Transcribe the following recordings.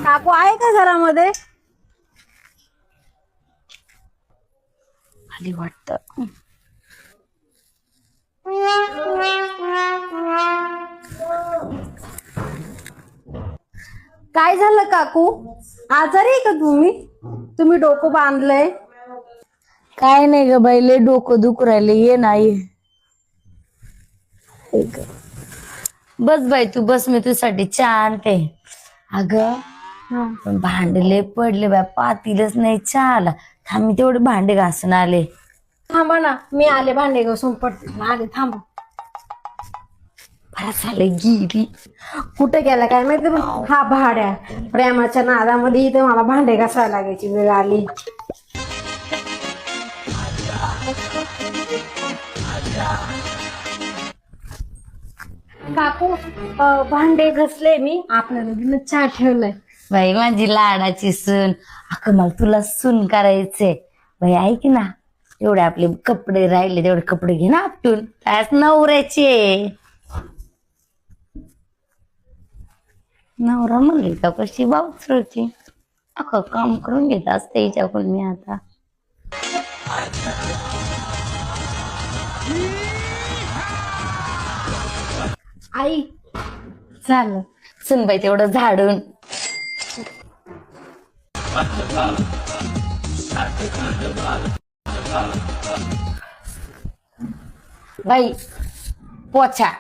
काकू आहे का घरामध्ये? आली वाटतं. काय झालं काकू? आजारी आहे का तुम्ही? तुम्ही डोकं बांधलंय? काय नाही ग बाई, लय डोकं दुखू राहिले. ये नाही बस बाई, तू बस, मी तुझ्यासाठी चहा आणते. अगं भांडे लय पडले बाय, पातीलच नाही चहाला. थांब, मी तेवढे भांडे घासून आले. थांबा ना, मी आले भांडे घासून पडते. आले, थांबा. फार झाले गिरी. कुठे गेला काय माहिती? हा भाड्या प्रेमाच्या नादामध्ये इथे मला भांडे घासायला लागायची वेळ आली. काकू भांडे घासले मी, आपल्याला चहा ठेवलाय. बाई माझी लाडाची सून, अगं मला तुला सून करायचंय. बाई ऐक ना, तेवढे आपले कपडे राहिले तेवढे कपडे घे ना आपटून, त्याच नवऱ्याचे. नवरा म्हणली का कशी बावचरची, अख्खं काम करून घेत असते हिच्याकडून मी आता. आई झालं सुनबाई तेवढं झाडून. बाई पोछा.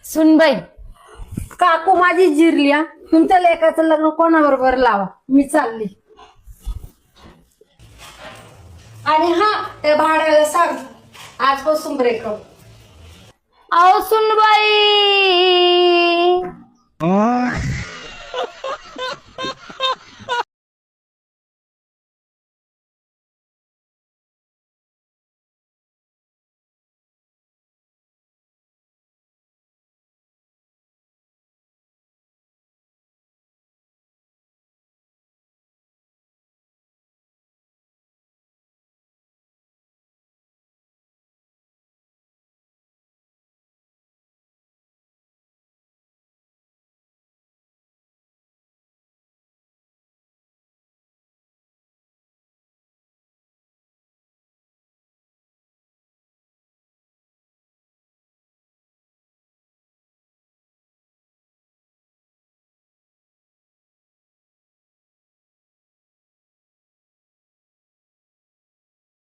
सुनबाई काकू माझी जिरली. तुमच्या लेकाचं लग्न कोणाबरोबर लावा, मी चालली. आणि हा, त्या भाड्याला सांग आजपासून ब्रेकअप. आओ सुनबाई.